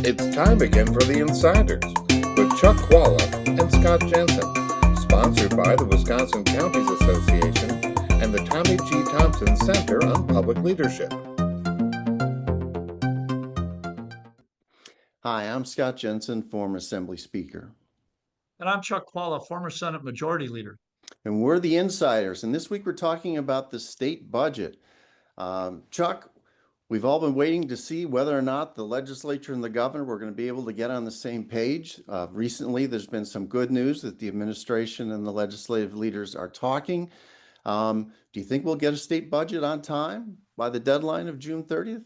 It's time again for the Insiders with Chuck Chvala and Scott Jensen, sponsored by the Wisconsin Counties Association and the Tommy G. Thompson Center on Public Leadership. Hi, I'm Scott Jensen, former Assembly Speaker. And I'm Chuck Chvala, former Senate Majority Leader. And we're the Insiders. And this week we're talking about the state budget. Chuck, we've all been waiting to see whether or not the legislature and the governor were going to be able to get on the same page. Recently, there's been some good news that the administration and the legislative leaders are talking. Do you think we'll get a state budget on time by the deadline of June 30th?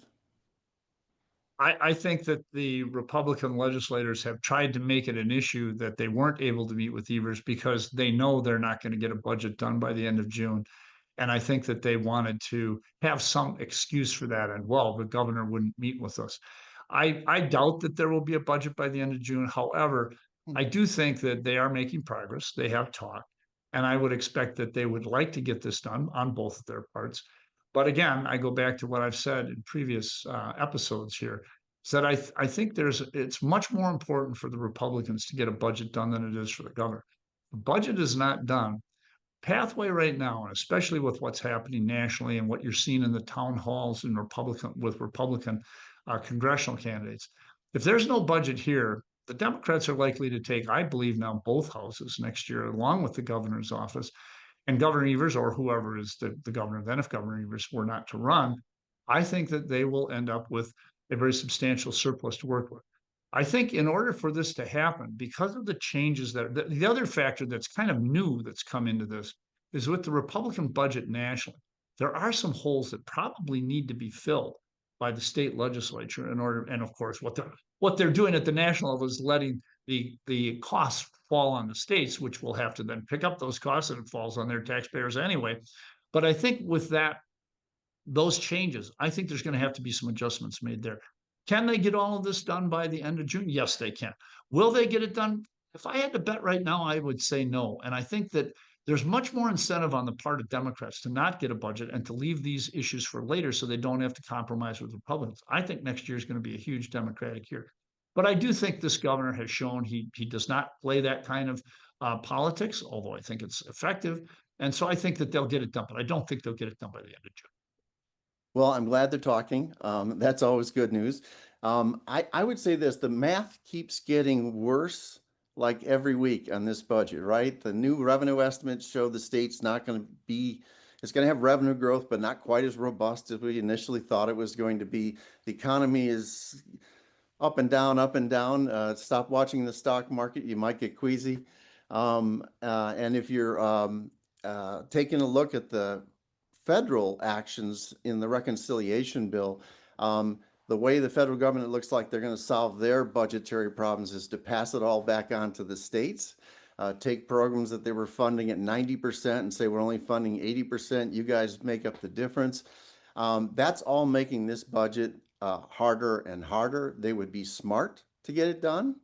I think that the Republican legislators have tried to make it an issue that they weren't able to meet with Evers because they know they're not going to get a budget done by the end of June. And I think that they wanted to have some excuse for that. And well, the governor wouldn't meet with us. I doubt that there will be a budget by the end of June. However, I do think that they are making progress. They have talked. And I would expect that they would like to get this done on both of their parts. But again, I go back to what I've said in previous episodes here. Is that I think it's much more important for the Republicans to get a budget done than it is for the governor. The budget is not done. Pathway right now, and especially with what's happening nationally and what you're seeing in the town halls and Republican congressional candidates. If there's no budget here, the Democrats are likely to take, I believe now, both houses next year, along with the governor's office. And Governor Evers, or whoever is the governor then, if Governor Evers were not to run, I think that they will end up with a very substantial surplus to work with. I think in order for this to happen, because of the changes the other factor that's kind of new that's come into this is with the Republican budget nationally, there are some holes that probably need to be filled by the state legislature in order, and of course, what they're doing at the national level is letting the costs fall on the states, which will have to then pick up those costs, and it falls on their taxpayers anyway. But I think with those changes, I think there's going to have to be some adjustments made there. Can they get all of this done by the end of June? Yes, they can. Will they get it done? If I had to bet right now, I would say no. And I think that there's much more incentive on the part of Democrats to not get a budget and to leave these issues for later so they don't have to compromise with Republicans. I think next year is going to be a huge Democratic year. But I do think this governor has shown he does not play that kind of politics, although I think it's effective. And so I think that they'll get it done, but I don't think they'll get it done by the end of June. Well, I'm glad they're talking. That's always good news. I would say this, the math keeps getting worse like every week on this budget, right? The new revenue estimates show the state's not going to be, it's going to have revenue growth, but not quite as robust as we initially thought it was going to be. The economy is up and down, up and down. Stop watching the stock market, you might get queasy. And if you're taking a look at the federal actions in the reconciliation bill, the way the federal government looks like they're going to solve their budgetary problems is to pass it all back on to the states, take programs that they were funding at 90% and say we're only funding 80%, you guys make up the difference. That's all making this budget harder and harder. They would be smart to get it done.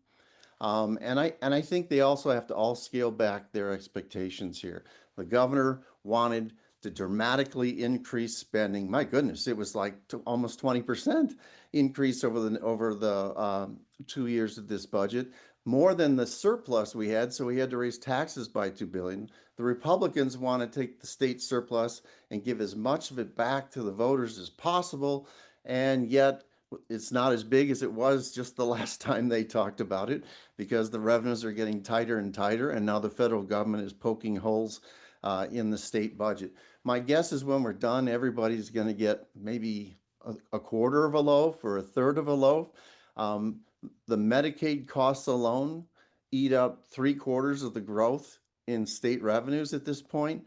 And I think they also have to all scale back their expectations here. The governor wanted to dramatically increase spending. My goodness, it was like almost 20% increase over the 2 years of this budget, more than the surplus we had. So we had to raise taxes by $2 billion. The Republicans want to take the state surplus and give as much of it back to the voters as possible, and yet it's not as big as it was just the last time they talked about it, because the revenues are getting tighter and tighter, and now the federal government is poking holes in the state budget. My guess is when we're done, everybody's going to get maybe a quarter of a loaf or a third of a loaf. The Medicaid costs alone eat up 3/4 of the growth in state revenues at this point.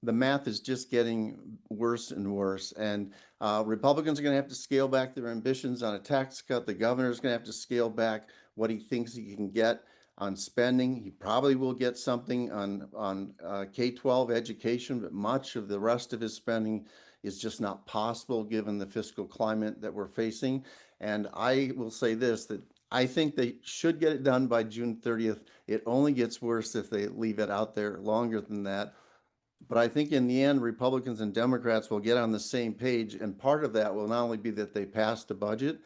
The math is just getting worse and worse. And Republicans are going to have to scale back their ambitions on a tax cut. The governor is going to have to scale back what he thinks he can get on spending. He probably will get something on K-12 education, but much of the rest of his spending is just not possible given the fiscal climate that we're facing. And I will say this, that I think they should get it done by June 30th. It only gets worse if they leave it out there longer than that. But I think in the end, Republicans and Democrats will get on the same page. And part of that will not only be that they passed a budget,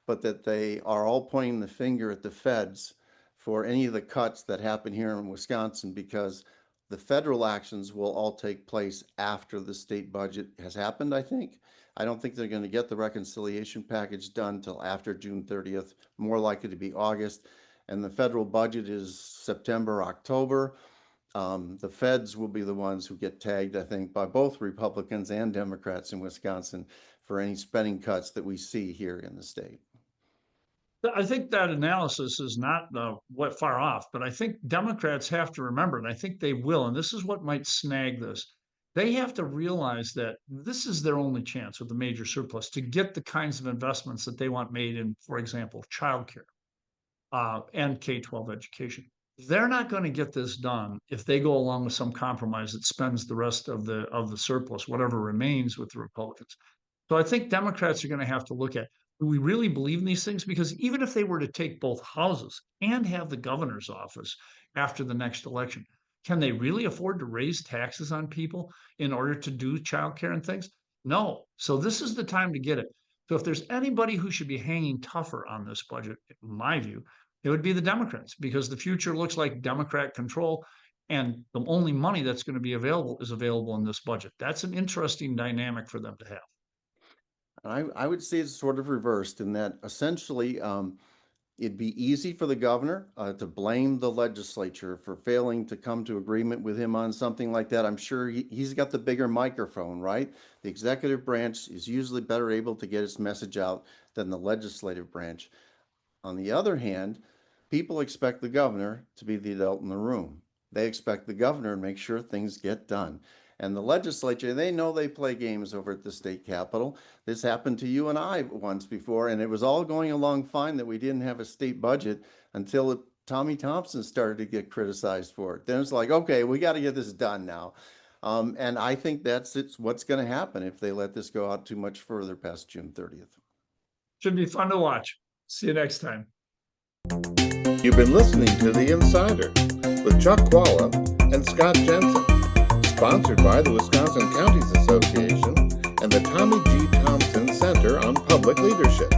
but that they are all pointing the finger at the feds for any of the cuts that happen here in Wisconsin, because the federal actions will all take place after the state budget has happened, I think. I don't think they're going to get the reconciliation package done till after June 30th, more likely to be August. And the federal budget is September, October. The feds will be the ones who get tagged, I think, by both Republicans and Democrats in Wisconsin for any spending cuts that we see here in the state. I think that analysis is not what far off, but I think Democrats have to remember, and I think they will, and this is what might snag this. They have to realize that this is their only chance with the major surplus to get the kinds of investments that they want made in, for example, childcare and K-12 education. They're not going to get this done if they go along with some compromise that spends the rest of the surplus, whatever remains, with the Republicans. So I think Democrats are going to have to look at, do we really believe in these things? Because even if they were to take both houses and have the governor's office after the next election, can they really afford to raise taxes on people in order to do childcare and things? No. So this is the time to get it. So if there's anybody who should be hanging tougher on this budget, in my view, it would be the Democrats, because the future looks like Democrat control, and the only money that's going to be available is available in this budget. That's an interesting dynamic for them to have. I would say it's sort of reversed in that essentially it'd be easy for the governor to blame the legislature for failing to come to agreement with him on something like that. I'm sure he's got the bigger microphone, right? The executive branch is usually better able to get its message out than the legislative branch. On the other hand, people expect the governor to be the adult in the room. They expect the governor to make sure things get done. And the legislature, they know they play games over at the state capitol. This happened to you and I once before, and it was all going along fine that we didn't have a state budget until Tommy Thompson started to get criticized for it. Then it's like, okay, we got to get this done now. And I think it's what's going to happen if they let this go out too much further past June 30th. Should be fun to watch. See you next time. You've been listening to The Insider with Chuck Chvala and Scott Jensen, sponsored by the Wisconsin Counties Association and the Tommy G. Thompson Center on Public Leadership.